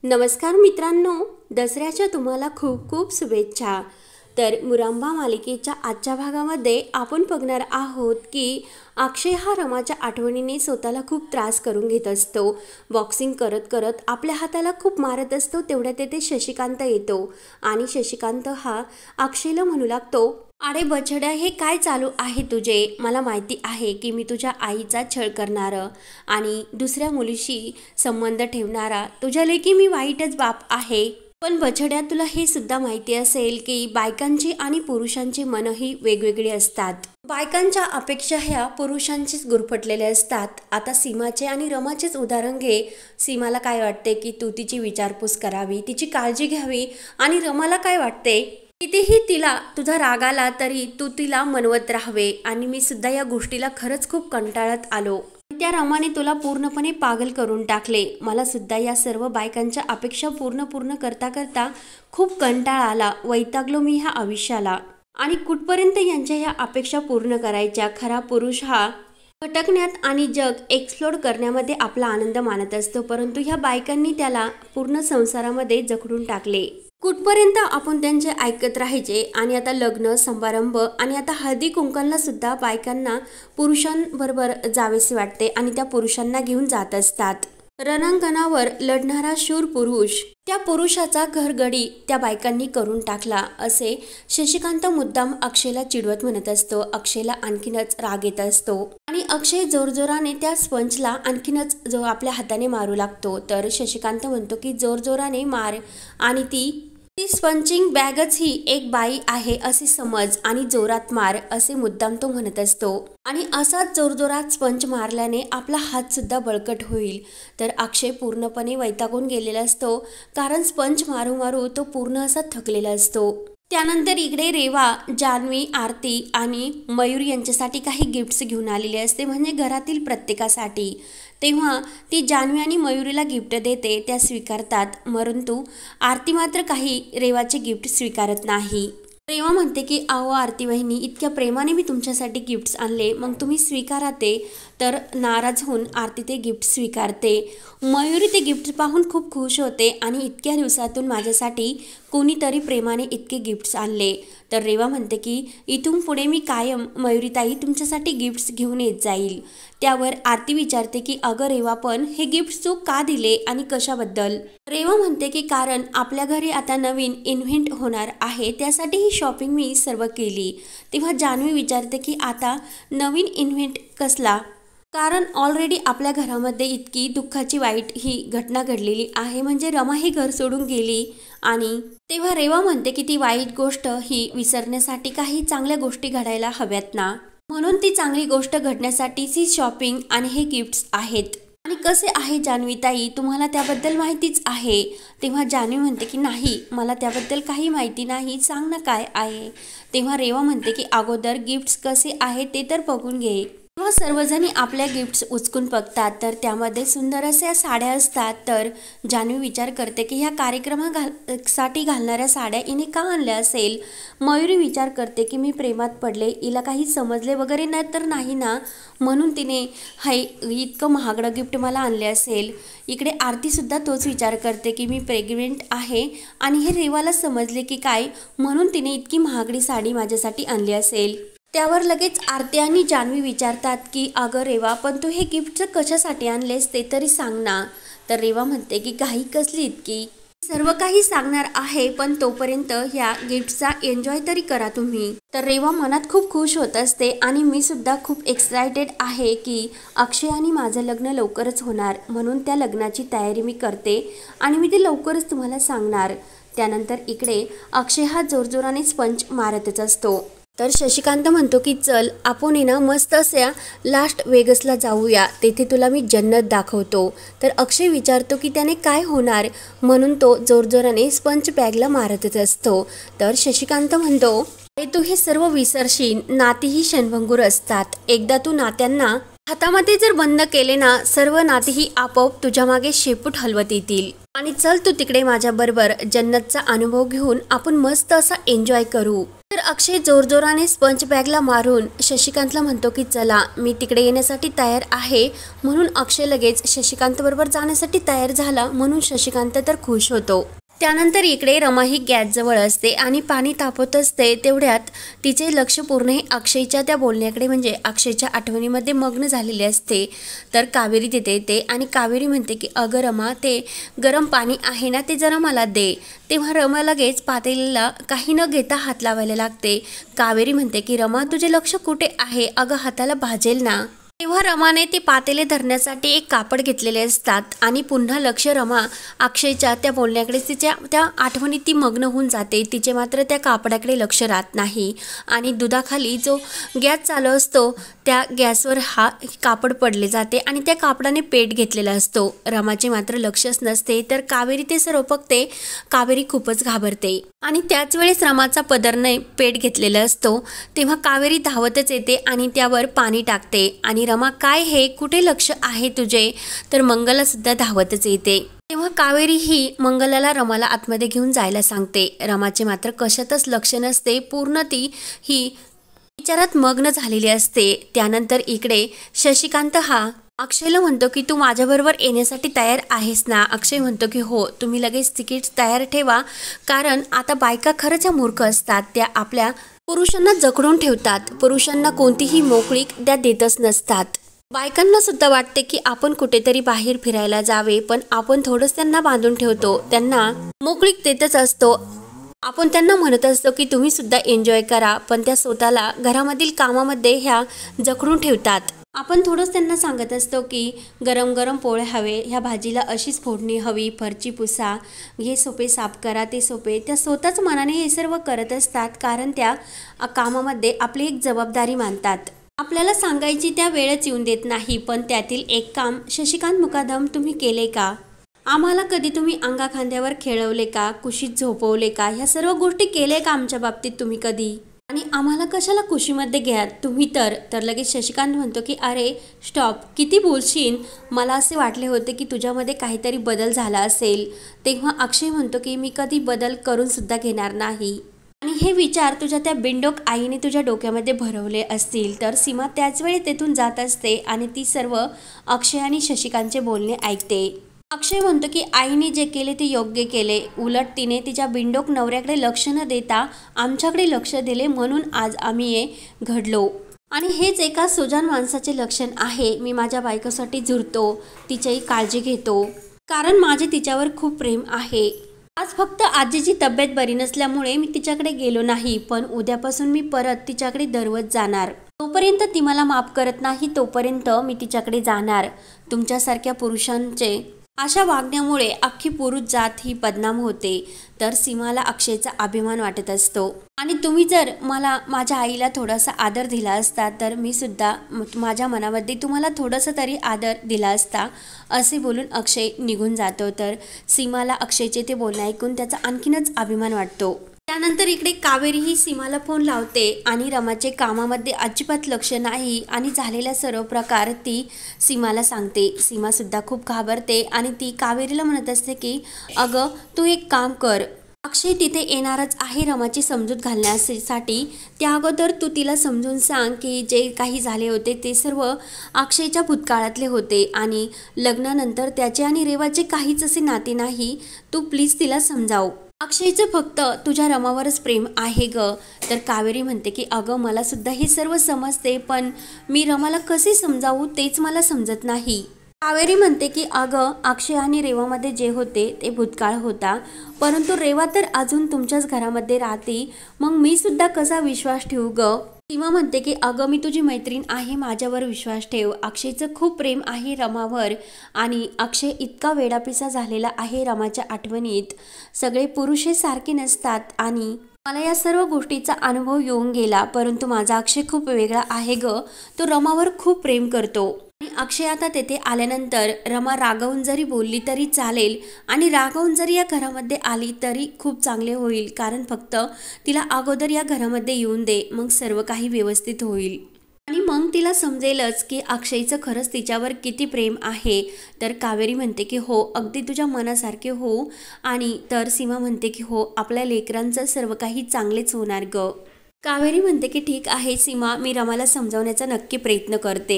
नमस्कार मित्रांनो, दसऱ्याच्या तुम्हाला खूप खूप शुभेच्छा। तर मुरांबा मालिकेच्या आजच्या भागामध्ये आपण बघणार आहोत की अक्षय हा रमाच्या आठवणीने स्वतःला खूप त्रास करून घेत असतो। बॉक्सिंग करत करत आपल्या हाताला खूप मारत असतो। तेवढ्यात तेथे शशिकांत येतो आणि शशिकांत हा अक्षयला म्हणू लागतो, अरे बछड्या, हे काय चालू आहे तुझे? मला माहिती आहे की मी तुझ्या आईचा छळ करणारा आणि दुसऱ्या मुलीशी संबंध ठेवणारा तुझ्या लेकी मी वाईटच बाप आहे। पण बछड्या, तुला हे सुद्धा माहिती असेल की बायकांची आणि पुरुषांची मनही वेगवेगळी असतात। बायकांच्या अपेक्षा ह्या पुरुषांचीच गुरफटलेल्या असतात। आता सीमाचे आणि रमाचेच उदाहरण घे। सीमाला काय वाटते की तू तिची विचारपूस करावी, तिची काळजी घ्यावी, आणि रमाला काय वाटते, कितीही तिला तुझा राग आला तरी तू तिला मनवत राहावे। आणि मी सुद्धा या गोष्टीला खरंच खूप कंटाळत आलो। त्या रमाने तुला पूर्णपणे पागल करून टाकले। मला सुद्धा या सर्व बायकांच्या अपेक्षा पूर्ण करता करता खूप कंटाळा आला, वैतागलो मी ह्या आयुष्याला। आणि कुठपर्यंत यांच्या ह्या अपेक्षा पूर्ण करायच्या? खरा पुरुष हा भटकण्यात आणि जग एक्सप्लोर करण्यामध्ये आपला आनंद मानत असतो, परंतु ह्या बायकांनी त्याला पूर्ण संसारामध्ये जखडून टाकले। कुठपर्यंत आपण त्यांचे ऐकत राहायचे? आणि आता लग्न समारंभ आणि आता हळदी कुंकवाला सुद्धा बायकांना पुरुषांबरोबर जावेसे वाटते आणि त्या पुरुषांना घेऊन जात असतात। रणांगणावर लढणारा शूर पुरुष, त्या पुरुषाचा घरगडी त्या बायकांनी करून टाकला, असे शशिकांत मुद्दाम अक्षयला चिडवत म्हणत असतो। अक्षयला आणखीनच राग येत असतो आणि अक्षय जोरजोराने त्या स्पंजला आणखीनच जो आपल्या हाताने मारू लागतो। तर शशिकांत म्हणतो की जोरजोराने मार, आणि ती स्पंचिंग बॅगच ही एक बाई आहे असे समज, आणि जोरात मार, असे मुद्दाम तो म्हणत असतो। आणि असाच जोरजोरात स्पंज मारल्याने आपला हात सुद्धा बळकट होईल। तर अक्षय पूर्णपणे वैतागून गेलेला असतो, कारण स्पंज मारू मारू तो पूर्ण असा थकलेला असतो। त्यानंतर इकडे रेवा, जान्हवी, आरती आणि मयूर यांच्यासाठी काही गिफ्ट्स घेऊन आलेले असते, म्हणजे घरातील प्रत्येकासाठी। तेव्हा ती जान्हवी आणि मयूरीला गिफ्ट देते, त्या स्वीकारतात, परंतु आरती मात्र काही रेवाचे गिफ्ट स्वीकारत नाही। रेवा म्हणते की अहो आरती वहिनी, इतक्या प्रेमाने मी तुमच्यासाठी गिफ्ट्स आणले, मग तुम्ही स्वीकारा ते। तर नाराज होऊन आरती ते गिफ्ट स्वीकारते। मयूरी ते गिफ्ट पाहून खूप खुश होते आणि इतक्या दिवसातून माझ्यासाठी कोणीतरी प्रेमाने इतके गिफ्ट्स आणले। तर रेवा म्हणते की इथून पुढे मी कायम मयूरीताई तुमच्यासाठी गिफ्ट्स घेऊन येत जाईल। त्यावर आरती विचारते की अगं रेवा, पण हे गिफ्ट्स तू का दिले आणि कशाबद्दल? रेवा म्हणते की कारण आपल्या घरी आता नवीन इव्हेंट होणार आहे, त्यासाठी ही शॉपिंग मी सर्व केली। तेव्हा जान्हवी विचारते की आता नवीन इव्हेंट कसला? कारण ऑलरेडी आपल्या घरामध्ये इतकी दुःखाची वाईट ही घटना घडलेली आहे, म्हणजे रमा ही घर सोडून गेली। आणि तेव्हा रेवा म्हणते की ती वाईट गोष्ट ही विसरण्यासाठी काही चांगल्या गोष्टी घडायला हव्यात ना, म्हणून ती चांगली गोष्ट घडण्यासाठीच ही शॉपिंग आणि हे गिफ्ट्स आहेत। आणि कसे आहे जान्हवीताई, तुम्हाला त्याबद्दल माहितीच आहे? तेव्हा जान्हवी म्हणते की नाही, मला त्याबद्दल काही माहिती नाही, सांग ना काय आहे? तेव्हा रेवा म्हणते की अगोदर गिफ्ट्स कसे आहे ते तर बघून घे। तेव्हा सर्वजणी आपल्या गिफ्ट्स उचकून बघतात, तर त्यामध्ये सुंदर अशा साड्या असतात। तर जान्हवी विचार करते की ह्या कार्यक्रमासाठी घालणाऱ्या साड्या हिने का आणल्या असेल? मयुरी विचार करते की मी प्रेमात पडले, हिला काही समजले वगैरे नाही तर नाही ना, म्हणून तिने हाय इतकं महागडं गिफ्ट मला आणले असेल। इकडे आरती सुद्धा तोच विचार करते की मी प्रेग्नेंट आहे आणि हे रेवाला समजले की काय, म्हणून तिने इतकी महागडी साडी माझ्यासाठी आणली असेल। त्यावर लगेच आरती आणि जान्हवी विचारतात की अगं रेवा, पण तू हे गिफ्ट कशासाठी आणलेस ते तरी सांग ना। तर रेवा म्हणते की घाई कसली इतकी, सर्व काही सांगणार आहे, पण तोपर्यंत ह्या गिफ्टचा एन्जॉय तरी करा तुम्ही। तर रेवा मनात खूप खुश होत असते आणि मी सुद्धा खूप एक्सायटेड आहे की अक्षय आणि माझं लग्न लवकरच होणार, म्हणून त्या लग्नाची तयारी मी करते आणि मी ते लवकरच तुम्हाला सांगणार। त्यानंतर इकडे अक्षय हा जोरजोराने स्पंज मारतच असतो। तर शशिकांत म्हणतो की चल आपण ना मस्त अशा लास्ट वेगसला जाऊया, तेथे तुला मी जन्नत दाखवतो। तर अक्षय विचारतो की त्याने काय होणार, म्हणून तो जोरजोराने स्पंज बॅगला मारतच असतो। तर शशिकांत म्हणतो अरे तू हे सर्व विसरशील, नातीही क्षणभंगूर असतात, एकदा तू नात्यांना हातामध्ये जर बंद केले ना, सर्व नातीही आपोआप तुझ्या मागे शेपूट हलवत येतील। आणि चल तू तिकडे माझ्या बरोबर जन्नतचा अनुभव घेऊन आपण मस्त असा एन्जॉय करू। तर अक्षय जोरजोराने स्पंज बॅगला मारून शशिकांतला म्हणतो की चला मी तिकडे येण्यासाठी तयार आहे. म्हणून अक्षय लगेच शशिकांतबरोबर जाण्यासाठी तयार झाला. म्हणून शशिकांत तर खुश होतो. त्यानंतर इकडे रमा ही गॅसजवळ असते आणि पाणी तापवत असते. तेवढ्यात तिचे लक्ष पूर्ण हे अक्षयच्या त्या बोलण्याकडे म्हणजे अक्षयच्या आठवणीमध्ये मग्न झालेले असते. तर कावेरी तिथे येते आणि कावेरी म्हणते की अगं रमा, ते गरम पाणी आहे ना, ते जरा मला दे. तेव्हा रमा लगेच पातेलीला काही न घेता हात लावायला लागते. कावेरी म्हणते की रमा, तुझे लक्ष कुठे आहे? अगं हाताला भाजेल ना. तेव्हा रमाने ते पातेले धरण्यासाठी एक कापड घेतलेले असतात आणि पुन्हा लक्ष रमा अक्षयच्या त्या बोलण्याकडे तिच्या त्या आठवणीत ती मग्न होऊन जाते. तिचे मात्र त्या कापडाकडे लक्ष राहत नाही आणि दुधाखाली जो गॅस चालू असतो त्या गॅसवर हा कापड पडले जाते आणि त्या कापडाने पेट घेतलेला असतो. रमाचे मात्र लक्षच नसते. तर कावेरी ते सर्व बघते. कावेरी खूपच घाबरते आणि त्याच वेळेस रमाचा पदरने पेट घेतलेला असतो. तेव्हा कावेरी धावतच येते आणि त्यावर पाणी टाकते आणि रमा, काय हे, कुठे लक्ष आहे तुझे? तर मंगला सुद्धा धावतच येते. तेव्हा कावेरी ही मंगलाला रमाला आतमध्ये घेऊन जायला सांगते. रमाचे मात्र कशातच लक्ष नसते. पूर्ण ती ही विचारात मग्न झालेली असते. त्यानंतर इकडे शशिकांत हा अक्षयला म्हणतो की तू माझ्याबरोबर येण्यासाठी तयार आहेस ना? अक्षय म्हणतो की हो. तुम्ही लगेच तिकीट तयार ठेवा, कारण आता बायका खरंच मूर्ख असतात. त्या आपल्या पुरुषांना जखडून ठेवतात. पुरुषांना कोणतीही मोकळीक त्या देतच नसतात. बायकांना सुद्धा वाटते की आपण कुठेतरी बाहेर फिरायला जावे, पण आपण थोडंच त्यांना बांधून ठेवतो. त्यांना मोकळीक देतच असतो. आपण त्यांना म्हणत असतो की तुम्ही सुद्धा एन्जॉय करा, पण त्या स्वतःला घरामधील कामामध्ये ह्या जखडून ठेवतात. आपण थोडंच त्यांना सांगत असतो की गरम गरम पोळे हवे, ह्या भाजीला अशीच फोडणी हवी, फरची पुसा, हे सोपे साफ करा, ते सोपे. त्या स्वतःच मनाने हे सर्व करत असतात, कारण त्या कामामध्ये आपली एक जबाबदारी मानतात. आपल्याला सांगायची त्या वेळच येऊन देत नाही. पण त्यातील एक काम, शशिकांत मुकादम, तुम्ही केले का? आम्हाला कधी तुम्ही अंगा खांद्यावर खेळवले का? कुशीत झोपवले का? ह्या सर्व गोष्टी केले का आमच्या बाबतीत तुम्ही कधी? आणि आम्हाला कशाला कुशीमध्ये घ्या तुम्ही? तर लगेच शशिकांत म्हणतो की अरे स्टॉप, किती बोलशील? मला असे वाटले होते की तुझ्यामध्ये काहीतरी बदल झाला असेल. तेव्हा अक्षय म्हणतो की मी कधी बदल करून सुद्धा घेणार नाही आणि हे विचार तुझ्या त्या बिंडोक आईने तुझ्या डोक्यामध्ये भरवले असतील. तर सीमा त्याच वेळी तेथून जात असते आणि ती सर्व अक्षय आणि शशिकांतचे बोलणे ऐकते. अक्षय म्हणतो की आईने जे केले ते योग्य केले. उलट तिने तिच्या बिंडोक नवऱ्याकडे लक्ष न देता आमच्याकडे लक्ष दिले, म्हणून आज आम्ही हे घडलो. आणि हेच एका सुजाण माणसाचे लक्षण आहे. मी माझ्या बायकोसाठी झुरतो, तिच्याही काळजी घेतो, कारण माझे तिच्यावर खूप प्रेम आहे. आज फक्त आजीची तब्येत बरी नसल्यामुळे मी तिच्याकडे गेलो नाही, पण उद्यापासून मी परत तिच्याकडे दररोज जाणार. तोपर्यंत ती मला माफ करत नाही, तोपर्यंत मी तिच्याकडे जाणार. तुमच्यासारख्या पुरुषांचे अशा वागण्यामुळे अख्खी पुरुष जात ही बदनाम होते. तर सीमाला अक्षयचा अभिमान वाटत असतो आणि तुम्ही जर मला माझ्या आईला थोडासा आदर दिला असता, तर मी सुद्धा माझ्या मनामध्ये तुम्हाला थोडासा तरी आदर दिला असता, असे बोलून अक्षय निघून जातो. तर सीमाला अक्षयचे ते बोलणे ऐकून त्याचा आणखीनच अभिमान वाटतो. त्यानंतर इकडे कावेरी ही सीमाला फोन लावते आणि रमाचे कामामध्ये अजिबात लक्ष नाही आणि झालेला सर्व प्रकार ती सीमाला सांगते. सीमा सुद्धा खूप घाबरते आणि ती कावेरीला म्हणत असते की अगं तू एक काम कर, अक्षय तिथे येणारच आहे रमाची समजूत घालण्यासाठी. त्या अगोदर तू तिला समजून सांग की जे काही झाले होते ते सर्व अक्षयच्या भूतकाळातले होते आणि लग्नानंतर त्याचे आणि रेवाचे काहीच असे नाते नाही. तू प्लीज तिला समजाव. अक्षयचं फक्त तुझ्या रमावरच प्रेम आहे ग. तर कावेरी म्हणते की अगं मला सुद्धा हे सर्व समजते, पण मी रमाला कसे समजावू तेच मला समजत नाही. कावेरी म्हणते की अगं अक्षय आणि रेवामध्ये जे होते ते भूतकाळ होता, परंतु रेवा तर अजून तुमच्याच घरामध्ये राहते, मग मी सुद्धा कसा विश्वास ठेवू ग? सीमा म्हणते की अगं मी तुझी मैत्रीण आहे, माझ्यावर विश्वास ठेव. अक्षयचं खूप प्रेम आहे रमावर आणि अक्षय इतका वेडापिसा झालेला आहे रमाच्या आठवणीत. सगळे पुरुष हे सारखे नसतात आणि मला या सर्व गोष्टीचा अनुभव येऊन गेला, परंतु माझा अक्षय खूप वेगळा आहे ग. तो रमावर खूप प्रेम करतो आणि अक्षय आता तेथे आल्यानंतर रमा रागावून जरी बोलली तरी चालेल आणि रागावून जरी या घरामध्ये आली तरी खूप चांगले होईल, कारण फक्त तिला अगोदर या घरामध्ये येऊन दे, मग सर्व काही व्यवस्थित होईल आणि मग तिला समजेलच की अक्षयचं खरंच तिच्यावर किती प्रेम आहे. तर कावेरी म्हणते की हो अगदी तुझ्या मनासारखे हो. आणि तर सीमा म्हणते की हो आपल्या लेकरांचं सर्व काही चांगलेच होणार ग. कावेरी म्हणते की ठीक आहे सीमा, मी रमाला समजावण्याचा नक्की प्रयत्न करते.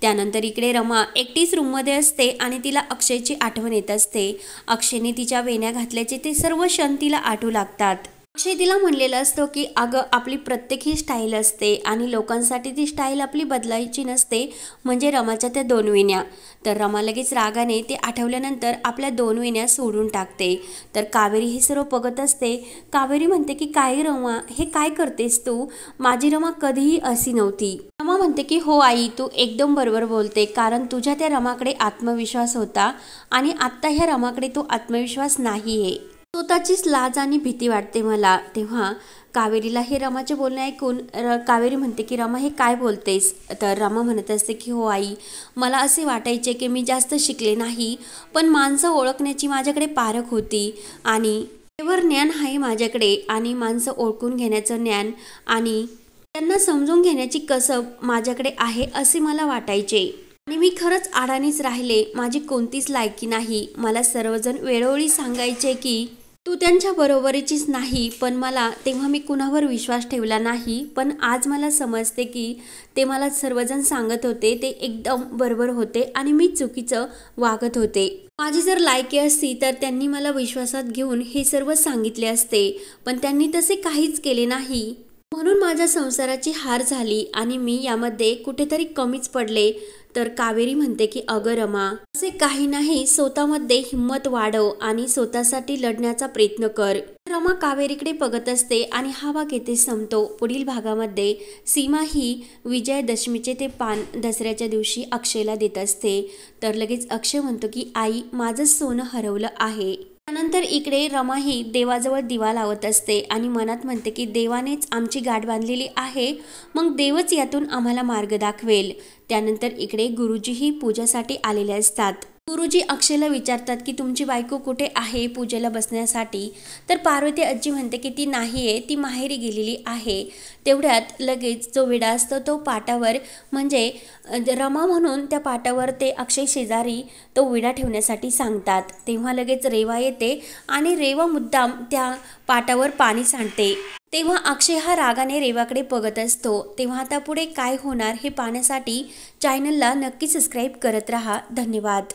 त्यानंतर इकडे रमा एकटीच रूममध्ये असते आणि तिला अक्षयची आठवण येत असते. अक्षयने तिच्या वेण्या घातल्याचे ते सर्व क्षण तिला आठवू लागतात. अक्षय तिला म्हणलेलं असतो की अगं, आपली प्रत्येक ही स्टाईल असते आणि लोकांसाठी ती स्टाईल आपली बदलायची नसते, म्हणजे रमाच्या त्या 2 वेण्या. तर रमा लगेच रागाने ते आठवल्यानंतर आपल्या 2 वेण्या सोडून टाकते. तर कावेरी हे सर्व बघत असते. कावेरी म्हणते की काय रमा, हे काय करतेस तू? माझी रमा कधीही अशी नव्हती. रमा म्हणते की हो आई, तू एकदम बरोबर बोलते, कारण तुझ्या त्या रमाकडे आत्मविश्वास होता आणि आत्ता ह्या रमाकडे तो आत्मविश्वास नाही आहे. स्वतःचीच लाज आणि भीती वाटते मला. तेव्हा कावेरीला हे रमाचे बोलणे ऐकून कावेरी म्हणते की रमा, हे काय बोलतेस? तर रमा म्हणत असते की हो आई, मला असे वाटायचे की मी जास्त शिकले नाही, पण माणसं ओळखण्याची माझ्याकडे पारख होती आणि केवळ ज्ञान आहे माझ्याकडे, आणि माणसं ओळखून घेण्याचं ज्ञान आणि त्यांना समजून घेण्याची कसब माझ्याकडे आहे असे मला वाटायचे. आणि मी खरंच अडाणीच राहिले, माझी कोणतीच लायकी नाही. मला सर्वजण वेळोवेळी सांगायचे की तू त्यांच्या बरोबरीचीच नाही, पण मला तेव्हा मी कुणावर विश्वास ठेवला नाही. पण आज मला समजते की ते मला सर्वजण सांगत होते ते एकदम बरोबर होते आणि मी चुकीचं वागत होते. माझी जर लायकी असती तर त्यांनी मला विश्वासात घेऊन हे सर्व सांगितले असते, पण त्यांनी तसे काहीच केले नाही. म्हणून माझ्या संसाराची हार झाली आणि मी यामध्ये कुठेतरी कमीच पडले. तर कावेरी म्हणते की अगं रमा, असे काही नाही, स्वतःमध्ये हिंमत वाढव आणि स्वतःसाठी लढण्याचा प्रयत्न कर. रमा कावेरीकडे बघत असते आणि हा भाग येथे संपतो. पुढील भागामध्ये सीमा ही विजयादशमीचे ते पान दसऱ्याच्या दिवशी अक्षयला देत असते. तर लगेच अक्षय म्हणतो की आई, माझं सोनं हरवलं आहे. त्यानंतर इकडे रमा ही देवाजवळ दिवा लावत असते आणि मनात म्हणते की देवानेच आमची गाठ बांधलेली आहे, मग देवच यातून आम्हाला मार्ग दाखवेल. त्यानंतर इकडे गुरुजीही पूजासाठी आलेले असतात. गुरुजी अक्षयला विचारतात की तुमची बायको कुठे आहे पूजेला बसण्यासाठी? तर पार्वती आजी म्हणते की ती नाही आहे, ती माहेरी गेलेली आहे. तेवढ्यात लगेच जो विडा असतो तो पाटावर, म्हणजे रमा म्हणून त्या पाटावर ते अक्षय शेजारी तो विडा ठेवण्यासाठी सांगतात. तेव्हा लगेच रेवा येते आणि रेवा मुद्दाम त्या पाटावर पाणी सांडते. तेव्हा अक्षय हा रागाने रेवाकडे बघत असतो. तेव्हा आता पुढे काय होणार हे पाहण्यासाठी चॅनलला नक्की सबस्क्राईब करत राहा. धन्यवाद.